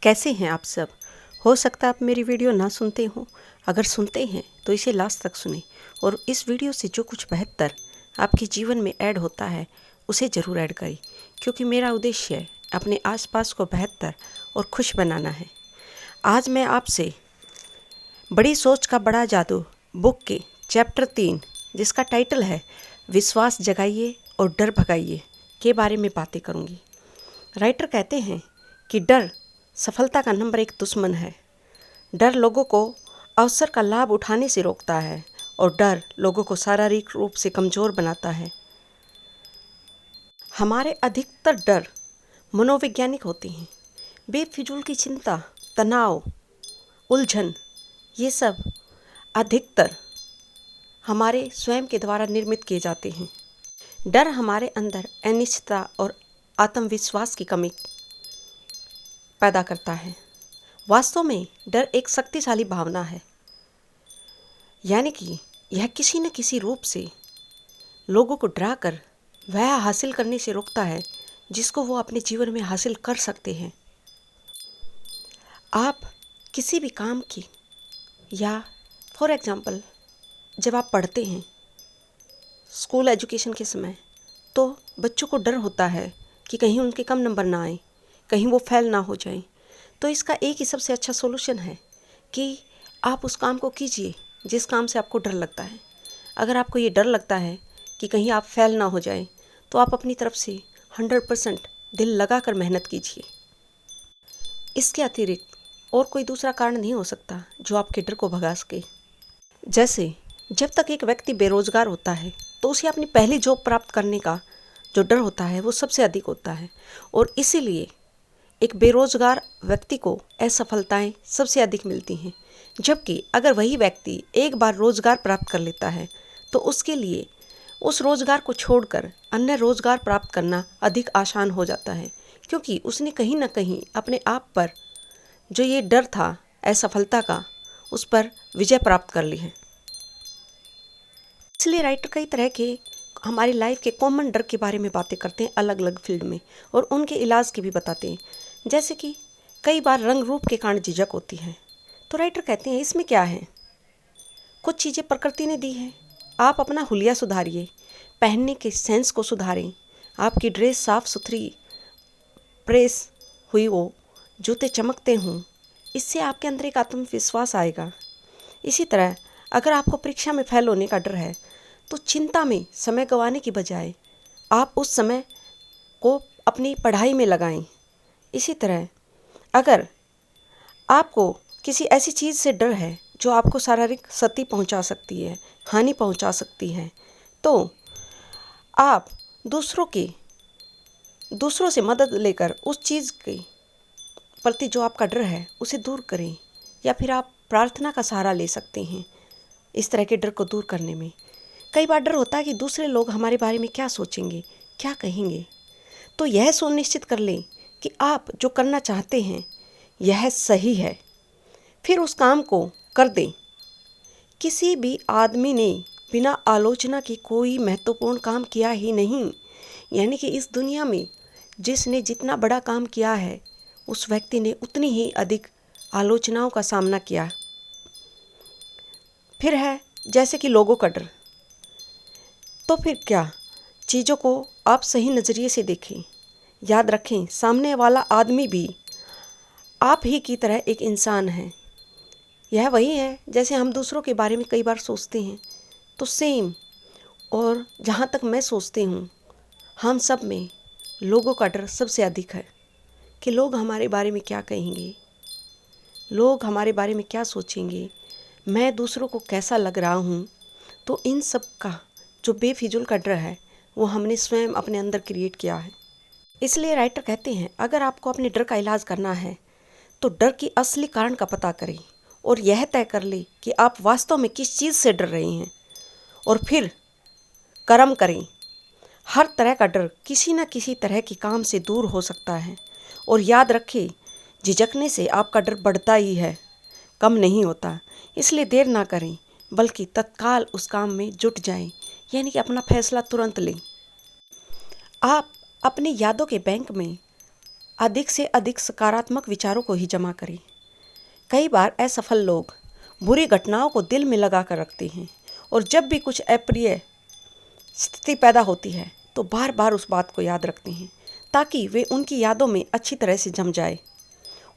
कैसे हैं आप सब। हो सकता है आप मेरी वीडियो ना सुनते हों। अगर सुनते हैं तो इसे लास्ट तक सुने और इस वीडियो से जो कुछ बेहतर आपके जीवन में ऐड होता है उसे ज़रूर ऐड करें, क्योंकि मेरा उद्देश्य अपने आसपास को बेहतर और खुश बनाना है। आज मैं आपसे बड़ी सोच का बड़ा जादू बुक के चैप्टर 3, जिसका टाइटल है विश्वास जगाइए और डर भगाइए, के बारे में बातें करूंगी। राइटर कहते हैं कि डर सफलता का नंबर 1 दुश्मन है। डर लोगों को अवसर का लाभ उठाने से रोकता है और डर लोगों को शारीरिक रूप से कमज़ोर बनाता है। हमारे अधिकतर डर मनोवैज्ञानिक होते हैं। बेफिजूल की चिंता, तनाव, उलझन, ये सब अधिकतर हमारे स्वयं के द्वारा निर्मित किए जाते हैं। डर हमारे अंदर अनिश्चितता और आत्मविश्वास की कमी पैदा करता है। वास्तव में डर एक शक्तिशाली भावना है, यानी कि यह किसी न किसी रूप से लोगों को डराकर वह हासिल करने से रोकता है जिसको वो अपने जीवन में हासिल कर सकते हैं। आप किसी भी काम की या फॉर एग्जांपल जब आप पढ़ते हैं स्कूल एजुकेशन के समय, तो बच्चों को डर होता है कि कहीं उनके कम नंबर ना आए, कहीं वो फेल ना हो जाएं। तो इसका एक ही सबसे अच्छा सॉल्यूशन है कि आप उस काम को कीजिए जिस काम से आपको डर लगता है। अगर आपको ये डर लगता है कि कहीं आप फेल ना हो जाएं, तो आप अपनी तरफ से 100% दिल लगाकर मेहनत कीजिए। इसके अतिरिक्त और कोई दूसरा कारण नहीं हो सकता जो आपके डर को भगा सके। जैसे जब तक एक व्यक्ति बेरोजगार होता है तो उसे अपनी पहली जॉब प्राप्त करने का जो डर होता है वो सबसे अधिक होता है, और इसीलिए एक बेरोजगार व्यक्ति को असफलताएं सबसे अधिक मिलती हैं। जबकि अगर वही व्यक्ति एक बार रोजगार प्राप्त कर लेता है तो उसके लिए उस रोजगार को छोड़कर अन्य रोजगार प्राप्त करना अधिक आसान हो जाता है, क्योंकि उसने कहीं ना कहीं अपने आप पर जो ये डर था असफलता का, उस पर विजय प्राप्त कर ली है। इसलिए राइटर कई तरह के हमारी लाइफ के कॉमन डर के बारे में बातें करते हैं अलग अलग फील्ड में, और उनके इलाज की भी बताते हैं। जैसे कि कई बार रंग रूप के कारण झिझक होती है, तो राइटर कहते हैं इसमें क्या है, कुछ चीज़ें प्रकृति ने दी हैं, आप अपना हुलिया सुधारिए, पहनने के सेंस को सुधारें, आपकी ड्रेस साफ सुथरी प्रेस हुई हो, जूते चमकते हों, इससे आपके अंदर एक आत्मविश्वास आएगा। इसी तरह अगर आपको परीक्षा में फेल होने का डर है तो चिंता में समय गंवाने की बजाय आप उस समय को अपनी पढ़ाई में लगाएं। इसी तरह अगर आपको किसी ऐसी चीज़ से डर है जो आपको शारीरिक क्षति पहुंचा सकती है, हानि पहुंचा सकती है, तो आप दूसरों से मदद लेकर उस चीज़ के प्रति जो आपका डर है उसे दूर करें, या फिर आप प्रार्थना का सहारा ले सकते हैं इस तरह के डर को दूर करने में। कई बार डर होता है कि दूसरे लोग हमारे बारे में क्या सोचेंगे, क्या कहेंगे, तो यह सुनिश्चित कर लें कि आप जो करना चाहते हैं यह सही है, फिर उस काम को कर दें। किसी भी आदमी ने बिना आलोचना के कोई महत्वपूर्ण काम किया ही नहीं, यानी कि इस दुनिया में जिसने जितना बड़ा काम किया है उस व्यक्ति ने उतनी ही अधिक आलोचनाओं का सामना किया। फिर है जैसे कि लोगों का डर, तो फिर क्या, चीज़ों को आप सही नज़रिए से देखें। याद रखें सामने वाला आदमी भी आप ही की तरह एक इंसान है। यह वही है जैसे हम दूसरों के बारे में कई बार सोचते हैं, तो सेम, और जहाँ तक मैं सोचती हूँ हम सब में लोगों का डर सबसे अधिक है कि लोग हमारे बारे में क्या कहेंगे, लोग हमारे बारे में क्या सोचेंगे, मैं दूसरों को कैसा लग रहा हूँ। तो इन सब का जो बेफिजूल का डर है वो हमने स्वयं अपने अंदर क्रिएट किया है। इसलिए राइटर कहते हैं अगर आपको अपने डर का इलाज करना है तो डर की असली कारण का पता करें और यह तय कर लें कि आप वास्तव में किस चीज़ से डर रहे हैं, और फिर कर्म करें। हर तरह का डर किसी न किसी तरह के काम से दूर हो सकता है, और याद रखें झिझकने से आपका डर बढ़ता ही है, कम नहीं होता। इसलिए देर ना करें बल्कि तत्काल उस काम में जुट जाएं, यानी कि अपना फैसला तुरंत लें। आप अपनी यादों के बैंक में अधिक से अधिक सकारात्मक विचारों को ही जमा करें। कई बार असफल लोग बुरी घटनाओं को दिल में लगा कर रखते हैं और जब भी कुछ अप्रिय स्थिति पैदा होती है तो बार बार उस बात को याद रखते हैं ताकि वे उनकी यादों में अच्छी तरह से जम जाए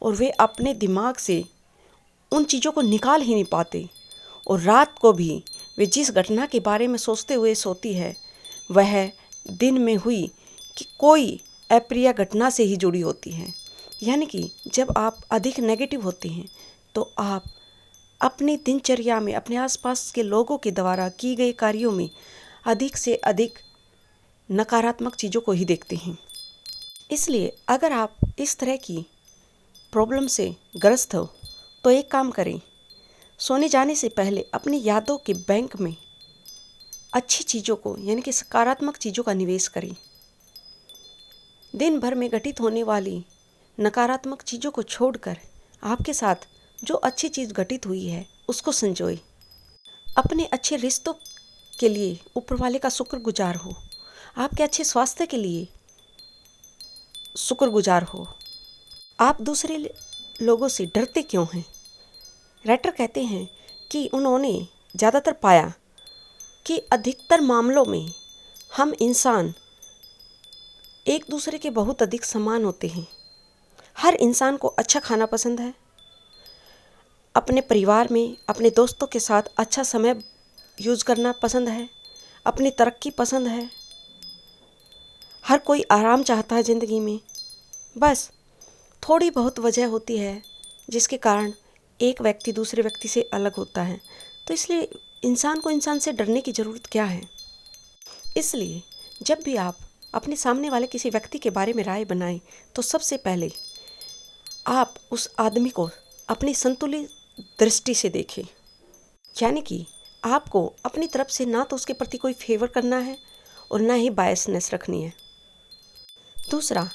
और वे अपने दिमाग से उन चीज़ों को निकाल ही नहीं पाते और रात को भी वे जिस घटना के बारे में सोचते हुए सोती है वह दिन में हुई कि कोई अप्रिय घटना से ही जुड़ी होती है। यानी कि जब आप अधिक नेगेटिव होते हैं तो आप अपनी दिनचर्या में अपने आसपास के लोगों के द्वारा की गए कार्यों में अधिक से अधिक नकारात्मक चीज़ों को ही देखते हैं। इसलिए अगर आप इस तरह की प्रॉब्लम से ग्रस्त हो तो एक काम करें, सोने जाने से पहले अपनी यादों के बैंक में अच्छी चीज़ों को यानी कि सकारात्मक चीज़ों का निवेश करें। दिन भर में घटित होने वाली नकारात्मक चीज़ों को छोड़कर आपके साथ जो अच्छी चीज़ घटित हुई है उसको संजोए। अपने अच्छे रिश्तों के लिए ऊपर वाले का शुक्रगुजार हो, आपके अच्छे स्वास्थ्य के लिए शुक्रगुजार हो। आप दूसरे लोगों से डरते क्यों हैं? राइटर कहते हैं कि उन्होंने ज़्यादातर पाया कि अधिकतर मामलों में हम इंसान एक दूसरे के बहुत अधिक समान होते हैं। हर इंसान को अच्छा खाना पसंद है, अपने परिवार में अपने दोस्तों के साथ अच्छा समय यूज़ करना पसंद है, अपनी तरक्की पसंद है। हर कोई आराम चाहता है ज़िंदगी में। बस थोड़ी बहुत वजह होती है जिसके कारण एक व्यक्ति दूसरे व्यक्ति से अलग होता है। तो इसलिए इंसान को इंसान से डरने की ज़रूरत क्या है? इसलिए जब भी आप अपने सामने वाले किसी व्यक्ति के बारे में राय बनाएं तो सबसे पहले आप उस आदमी को अपनी संतुलित दृष्टि से देखें। यानी कि आपको अपनी तरफ से ना तो उसके प्रति कोई फेवर करना है और ना ही बायसनेस रखनी है। दूसरा,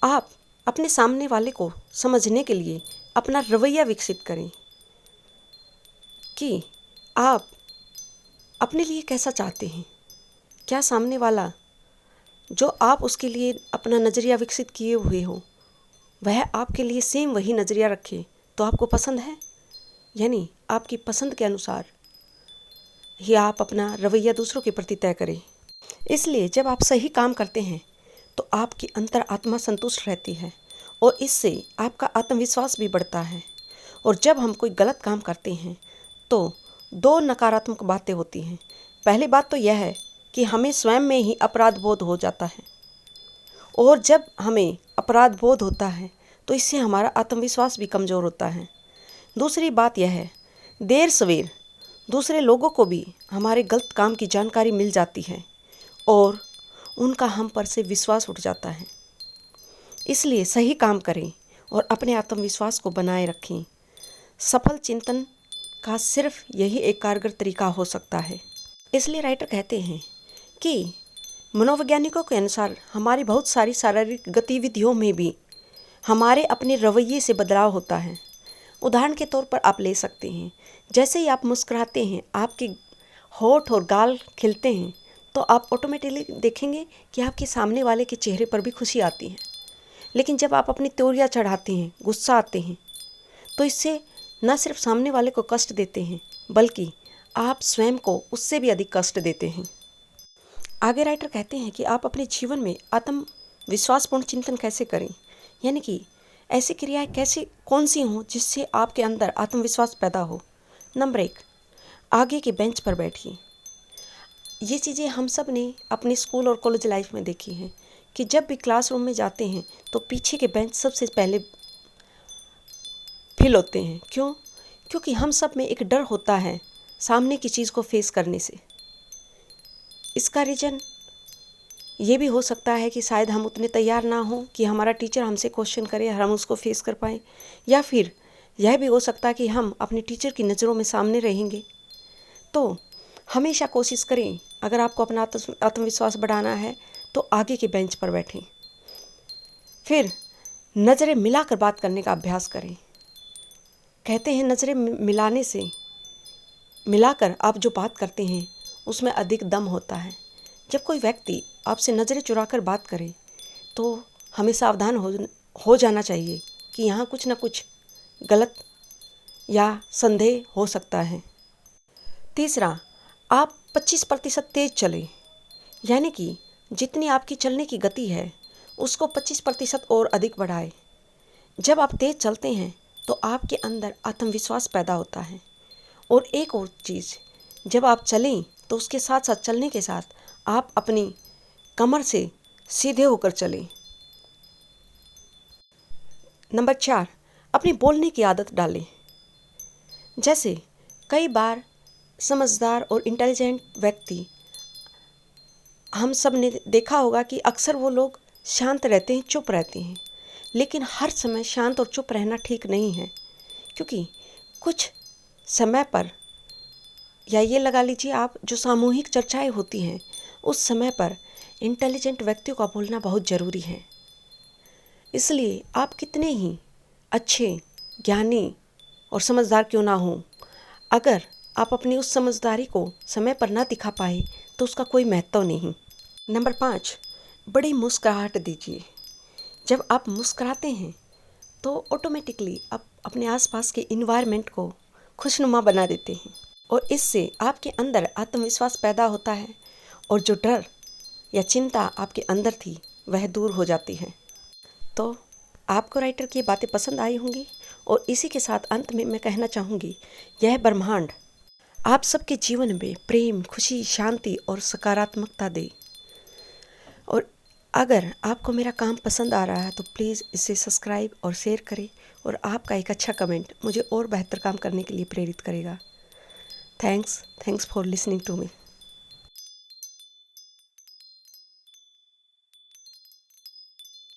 आप अपने सामने वाले को समझने के लिए अपना रवैया विकसित करें कि आप अपने लिए कैसा चाहते हैं। क्या सामने वाला जो आप उसके लिए अपना नज़रिया विकसित किए हुए हो वह आपके लिए सेम वही नज़रिया रखे तो आपको पसंद है? यानी आपकी पसंद के अनुसार ही आप अपना रवैया दूसरों के प्रति तय करें। इसलिए जब आप सही काम करते हैं तो आपकी अंतर आत्मा संतुष्ट रहती है और इससे आपका आत्मविश्वास भी बढ़ता है। और जब हम कोई गलत काम करते हैं तो दो नकारात्मक बातें होती हैं। पहली बात तो यह है कि हमें स्वयं में ही अपराध बोध हो जाता है और जब हमें अपराध बोध होता है तो इससे हमारा आत्मविश्वास भी कमज़ोर होता है। दूसरी बात यह है, देर सवेर दूसरे लोगों को भी हमारे गलत काम की जानकारी मिल जाती है और उनका हम पर से विश्वास उठ जाता है। इसलिए सही काम करें और अपने आत्मविश्वास को बनाए रखें। सफल चिंतन का सिर्फ यही एक कारगर तरीका हो सकता है। इसलिए राइटर कहते हैं कि मनोवैज्ञानिकों के अनुसार हमारी बहुत सारी शारीरिक गतिविधियों में भी हमारे अपने रवैये से बदलाव होता है। उदाहरण के तौर पर आप ले सकते हैं, जैसे ही आप मुस्कुराते हैं, आपके होठ और गाल खिलते हैं तो आप ऑटोमेटिकली देखेंगे कि आपके सामने वाले के चेहरे पर भी खुशी आती है। लेकिन जब आप अपनी त्योरियां चढ़ाते हैं, गुस्सा आते हैं, तो इससे न सिर्फ सामने वाले को कष्ट देते हैं बल्कि आप स्वयं को उससे भी अधिक कष्ट देते हैं। आगे राइटर कहते हैं कि आप अपने जीवन में आत्मविश्वासपूर्ण चिंतन कैसे करें, यानी कि ऐसी क्रियाएं कैसी कौन सी हों जिससे आपके अंदर आत्मविश्वास पैदा हो। नंबर 1, आगे के बेंच पर बैठिए। ये चीज़ें हम सब ने अपने स्कूल और कॉलेज लाइफ में देखी हैं कि जब भी क्लासरूम में जाते हैं तो पीछे के बेंच सबसे पहले फिल होते हैं। क्यों? क्योंकि हम सब में एक डर होता है सामने की चीज़ को फेस करने से। इसका रीज़न ये भी हो सकता है कि शायद हम उतने तैयार ना हों कि हमारा टीचर हमसे क्वेश्चन करे, हम उसको फेस कर पाएँ, या फिर यह भी हो सकता है कि हम अपने टीचर की नज़रों में सामने रहेंगे। तो हमेशा कोशिश करें, अगर आपको अपना आत्मविश्वास बढ़ाना है तो आगे के बेंच पर बैठें। फिर नज़रें मिलाकर बात करने का अभ्यास करें। कहते हैं नज़रें मिलाकर आप जो बात करते हैं उसमें अधिक दम होता है। जब कोई व्यक्ति आपसे नज़रें चुराकर बात करे तो हमें सावधान हो जाना चाहिए कि यहाँ कुछ ना कुछ गलत या संदेह हो सकता है। तीसरा, आप 25% तेज चलें, यानी कि जितनी आपकी चलने की गति है उसको 25% और अधिक बढ़ाएं। जब आप तेज चलते हैं तो आपके अंदर आत्मविश्वास पैदा होता है। और एक और चीज़, जब आप चलें तो उसके साथ साथ चलने के साथ आप अपनी कमर से सीधे होकर चलें। नंबर 4, अपनी बोलने की आदत डालें। जैसे कई बार समझदार और इंटेलिजेंट व्यक्ति, हम सब ने देखा होगा कि अक्सर वो लोग शांत रहते हैं, चुप रहते हैं। लेकिन हर समय शांत और चुप रहना ठीक नहीं है, क्योंकि कुछ समय पर, या ये लगा लीजिए आप, जो सामूहिक चर्चाएं होती हैं उस समय पर इंटेलिजेंट व्यक्तियों का बोलना बहुत ज़रूरी है। इसलिए आप कितने ही अच्छे, ज्ञानी और समझदार क्यों ना हो, अगर आप अपनी उस समझदारी को समय पर ना दिखा पाए तो उसका कोई महत्व नहीं। नंबर 5, बड़ी मुस्कुराहट दीजिए। जब आप मुस्कुराते हैं तो ऑटोमेटिकली आप अपने आसपास के इन्वायरमेंट को खुशनुमा बना देते हैं और इससे आपके अंदर आत्मविश्वास पैदा होता है और जो डर या चिंता आपके अंदर थी वह दूर हो जाती है। तो आपको राइटर की बातें पसंद आई होंगी और इसी के साथ अंत में मैं कहना चाहूँगी, यह ब्रह्मांड आप सबके जीवन में प्रेम, खुशी, शांति और सकारात्मकता दे। और अगर आपको मेरा काम पसंद आ रहा है तो प्लीज़ इसे सब्सक्राइब और शेयर करें और आपका एक अच्छा कमेंट मुझे और बेहतर काम करने के लिए प्रेरित करेगा। Thanks for listening to me.